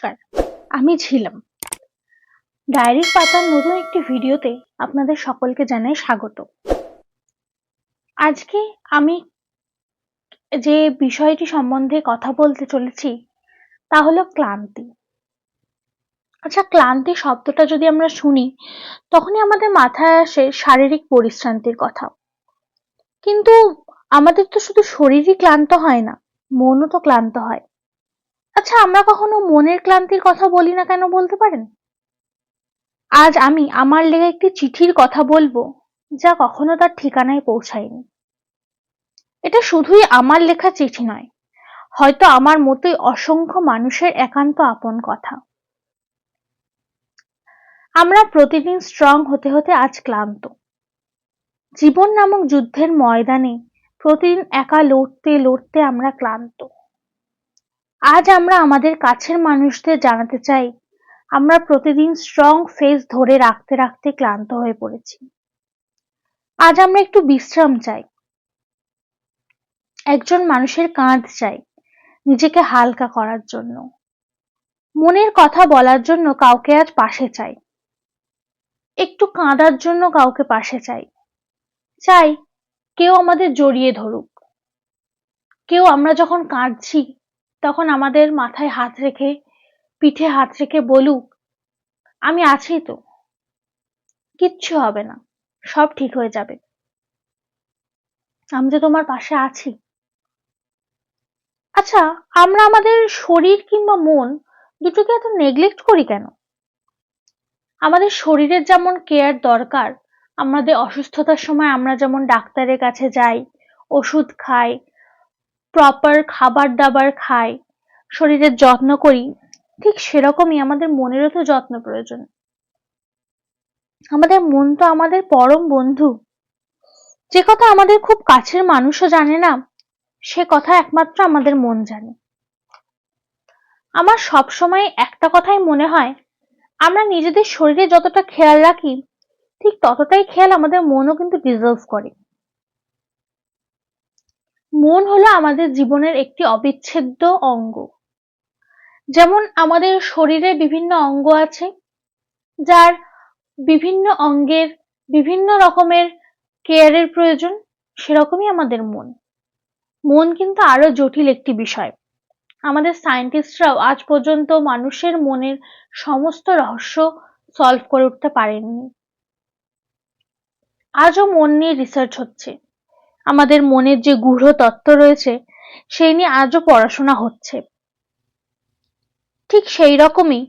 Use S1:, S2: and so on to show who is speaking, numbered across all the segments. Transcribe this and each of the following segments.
S1: নমস্কার, আমি ঝিলাম। ডায়েরির পাতার নতুন একটি ভিডিওতে আপনাদের সকলকে জানাই স্বাগত। আজকে আমি যে বিষয়টি সম্বন্ধে কথা বলতে চলেছি তা হলো ক্লান্তি। আচ্ছা, ক্লান্তি শব্দটা যদি আমরা শুনি তখনই আমাদের মাথায় আসে শারীরিক পরিশ্রান্তির কথা। কিন্তু আমাদের তো শুধু শরীরই ক্লান্ত হয় না, মনও তো ক্লান্ত হয়। আচ্ছা, আমরা কখনো মনের ক্লান্তির কথা বলি না কেন বলতে পারেন? আজ আমি আমার লেখা একটি চিঠির কথা বলবো, যা কখনো তার ঠিকানায় পৌঁছায়নি। এটা শুধুই আমার লেখা চিঠি নয়, হয়তো আমার মতোই অসংখ্য মানুষের একান্ত আপন কথা। আমরা প্রতিদিন স্ট্রং হতে হতে আজ ক্লান্ত। জীবন নামক যুদ্ধের ময়দানে প্রতিদিন একা লড়তে লড়তে আমরা ক্লান্ত। আজ আমরা আমাদের কাছের মানুষদের জানাতে চাই, আমরা প্রতিদিন স্ট্রং ফেস ধরে রাখতে রাখতে ক্লান্ত হয়ে পড়েছি। আজ আমরা একটু বিশ্রাম চাই, একজন মানুষের কাঁধ চাই নিজেকে হালকা করার জন্য, মনের কথা বলার জন্য কাউকে আজ পাশে চাই, একটু কাঁদার জন্য কাউকে পাশে চাই, চাই কেউ আমাদের জড়িয়ে ধরুক, কেউ আমরা যখন কাঁদছি তখন আমাদের মাথায় হাত রেখে পিঠে হাত রেখে বলুক, আমি আছি তো, কিচ্ছু হবে না, সব ঠিক হয়ে যাবে, আমি তো তোমার পাশে আছি। আচ্ছা, আমরা আমাদের শরীর কিংবা মন দুটোকে এত নেগলেক্ট করি কেন? আমাদের শরীরের যেমন কেয়ার দরকার, আমাদের অসুস্থতার সময় আমরা যেমন ডাক্তারের কাছে যাই, ওষুধ খাই, প্রপার খাবার দাবার খাই, শরীরের যত্ন করি, ঠিক সেরকমই আমাদের মনেরও তো যত্ন প্রয়োজন। আমাদের মন তো আমাদের পরম বন্ধু। যে কথা আমাদের খুব কাছের মানুষও জানে না, সে কথা একমাত্র আমাদের মন জানে। আমার সবসময় একটা কথাই মনে হয়, আমরা নিজেদের শরীরে যতটা খেয়াল রাখি ঠিক ততটাই খেয়াল আমাদের মনও কিন্তু ডিজার্ভ করে। মন হলো আমাদের জীবনের একটি অবিচ্ছেদ্য অঙ্গ। যেমন আমাদের শরীরে বিভিন্ন অঙ্গ আছে, যার বিভিন্ন অঙ্গের বিভিন্ন রকমের কেয়ারের প্রয়োজন, সেরকমই আমাদের মন। মন কিন্তু আরো জটিল একটি বিষয়। আমাদের সায়েন্টিস্টরাও আজ পর্যন্ত মানুষের মনের সমস্ত রহস্য সলভ করে উঠতে পারেননি। আজও মন নিয়ে রিসার্চ হচ্ছে। আমাদের মনের যে গূঢ় তত্ত্ব রয়েছে সেই নিয়ে আজও পড়াশোনা হচ্ছে। ঠিক সেই রকমই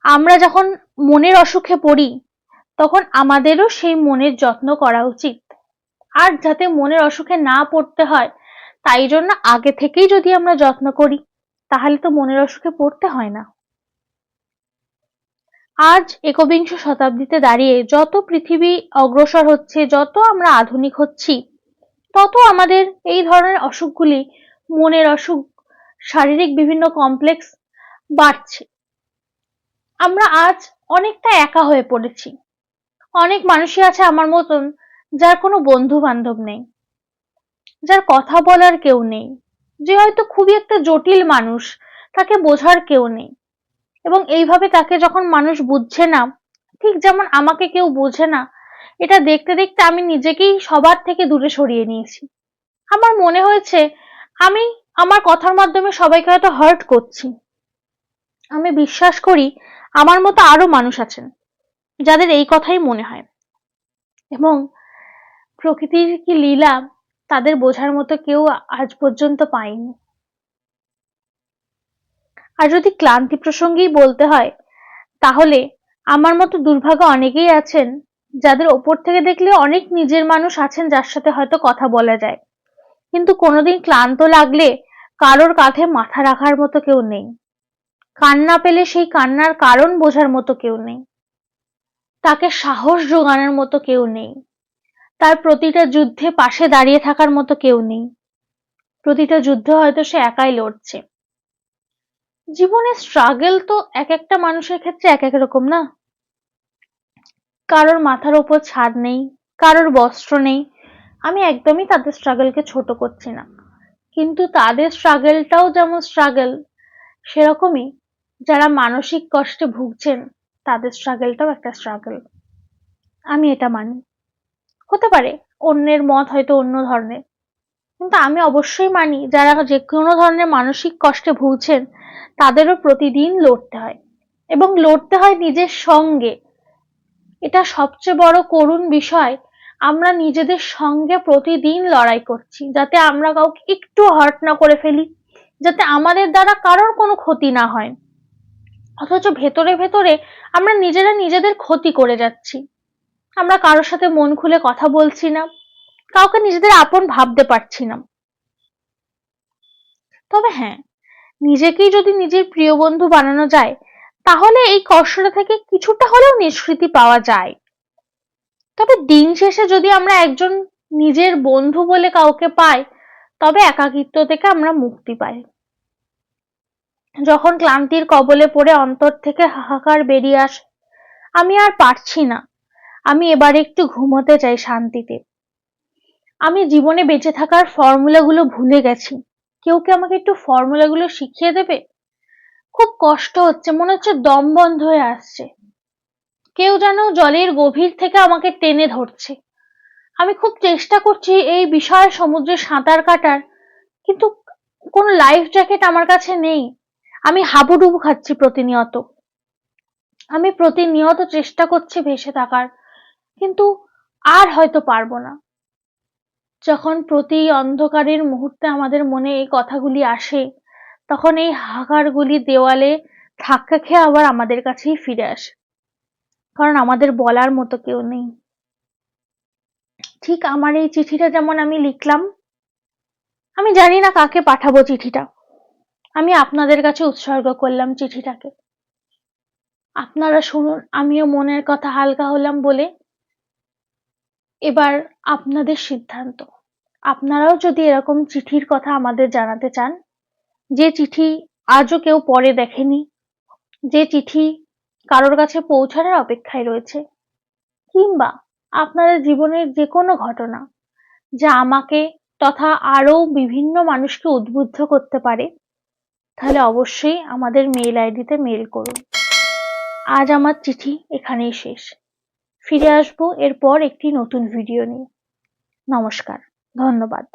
S1: আমরা যখন মনের অসুখে পড়ি তখন আমাদেরও সেই মনের যত্ন করা উচিত। আর যাতে মনের অসুখে না পড়তে হয় তাই জন্য আগে থেকেই যদি আমরা যত্ন করি তাহলে তো মনের অসুখে পড়তে হয় না। আজ একবিংশ শতাব্দীতে দাঁড়িয়ে যত পৃথিবী অগ্রসর হচ্ছে, যত আমরা আধুনিক হচ্ছি, তত আমাদের এই ধরনের অসুখগুলি, মনের অসুখ, শারীরিক বিভিন্ন কমপ্লেক্স বাড়ছে। আমরা আজ অনেকটা একা হয়ে পড়েছি। অনেক মানুষই আছে আমার মতন, যার কোনো বন্ধু বান্ধব নেই, যার কথা বলার কেউ নেই, যে হয়তো খুবই একটা জটিল মানুষ, তাকে বোঝার কেউ নেই। এবং এইভাবে তাকে যখন মানুষ বুঝছে না, ঠিক যেমন আমাকে কেউ বোঝে না, এটা দেখতে দেখতে আমি নিজেকেই সবার থেকে দূরে সরিয়ে নিয়েছি। আমার মনে হয়েছে আমি আমার কথার মাধ্যমে সবাইকে হয়তো হার্ট করছি। আমি বিশ্বাস করি আমার মতো আরো মানুষ আছেন যাদের এই কথাই মনে হয়, এবং প্রকৃতির কি লীলা তাদের বোঝার মতো কেউ আজ পর্যন্ত পায়নি। আর যদি ক্লান্তি প্রসঙ্গেই বলতে হয়, তাহলে আমার মতো দুর্ভাগা অনেকেই আছেন যাদের ওপর থেকে দেখলে অনেক নিজের মানুষ আছেন, যার সাথে হয়তো কথা বলা যায়, কিন্তু কোনোদিন ক্লান্ত লাগলে কারোর কাঁধে মাথা রাখার মতো কেউ নেই, কান্না পেলে সেই কান্নার কারণ বোঝার মতো কেউ নেই, তাকে সাহস জোগানোর মতো কেউ নেই, তার প্রতিটা যুদ্ধে পাশে দাঁড়িয়ে থাকার মতো কেউ নেই। প্রতিটা যুদ্ধ হয়তো সে একাই লড়ছে। জীবনের স্ট্রাগল তো এক একটা মানুষের ক্ষেত্রে এক এক রকম না। কারোর মাথার ওপর ছাদ নেই, কারোর বস্ত্র নেই। আমি একদমই তাদের স্ট্রাগলকে ছোট করছি না, কিন্তু তাদের স্ট্রাগলটাও যেমন স্ট্রাগল, সেরকমই যারা মানসিক কষ্টে ভুগছেন তাদের স্ট্রাগলটাও একটা স্ট্রাগল, আমি এটা মানি। হতে পারে অন্যের মত হয়তো অন্য ধরনের, কিন্তু আমি অবশ্যই মানি যারা যে কোনো ধরনের মানসিক কষ্টে ভুগছেন তাদেরও প্রতিদিন লড়তে হয়, এবং লড়তে হয় নিজের সঙ্গে। এটা সবচেয়ে বড় করুণ বিষয়, আমরা নিজেদের সঙ্গে প্রতিদিন লড়াই করছি যাতে আমরা কাউকে একটু হার্ট না করে ফেলি, যাতে আমাদের দ্বারা কারোর কোনো ক্ষতি না হয়, অথচ ভেতরে ভেতরে আমরা নিজেরা নিজেদের ক্ষতি করে যাচ্ছি। আমরা কারোর সাথে মন খুলে কথা বলছি না, কাউকে নিজেদের আপন ভাবতে পারছি না। তবে হ্যাঁ, নিজেকেই যদি নিজের প্রিয় বন্ধু বানানো যায় তাহলে এই কষ্টটা থেকে কিছুটা হলেও নিষ্কৃতি পাওয়া যায়। তবে দিন শেষে যদি আমরা একজন নিজের বন্ধু বলে কাউকে পাই, তবে একাকিত্ব থেকে আমরা মুক্তি পাই। যখন ক্লান্তির কবলে পড়ে অন্তর থেকে হাহাকার বেরিয়ে আসে, আমি আর পারছি না, আমি এবার একটু ঘুমোতে চাই শান্তিতে, আমি জীবনে বেঁচে থাকার ফর্মুলাগুলো ভুলে গেছি, কেউ কি আমাকে একটু ফর্মুলাগুলো শিখিয়ে দেবে? খুব কষ্ট হচ্ছে, মনে হচ্ছে দম বন্ধ হয়ে আসছে, কেউ যেন জলের গভীর থেকে আমাকে টেনে ধরছে। আমি খুব চেষ্টা করছি এই বিশাল সমুদ্রে সাঁতার কাটার, কিন্তু কোনো লাইফ জ্যাকেট আমার কাছে নেই। আমি হাবুডুবু খাচ্ছি প্রতিনিয়ত, আমি প্রতিনিয়ত চেষ্টা করছি ভেসে থাকার, কিন্তু আর হয়তো পারবো না। যখন প্রতি অন্ধকারের মুহূর্তে আমাদের মনে এই কথাগুলি আসে, তখন এই হাহাকারগুলি দেওয়ালে ধাক্কা খেয়ে আবার আমাদের কাছেই ফিরে আসে, কারণ আমাদের বলার মতো কেউ নেই। ঠিক আমার এই চিঠিটা যেমন আমি লিখলাম, আমি জানি না কাকে পাঠাবো চিঠিটা, আমি আপনাদের কাছে উৎসর্গ করলাম চিঠিটাকে। আপনারা শুনুন, আমিও মনের কথা হালকা হলাম বলে। এবার আপনাদের সিদ্ধান্ত, আপনারাও যদি এরকম চিঠির কথা আমাদের জানাতে চান, যে চিঠি আজও কেউ পড়ে দেখেনি, যে চিঠি কারোর কাছে পৌঁছানোর অপেক্ষায় রয়েছে, কিংবা আপনাদের জীবনের যে কোনো ঘটনা যা আমাকে তথা আরো বিভিন্ন মানুষকে উদ্বুদ্ধ করতে পারে, তাহলে অবশ্যই আমাদের মেইল আইডিতে মেইল করুন। আজ আমার চিঠি এখানেই শেষ, ফিরে আসবো এরপর একটি নতুন ভিডিও নিয়ে। নমস্কার, ধন্যবাদ।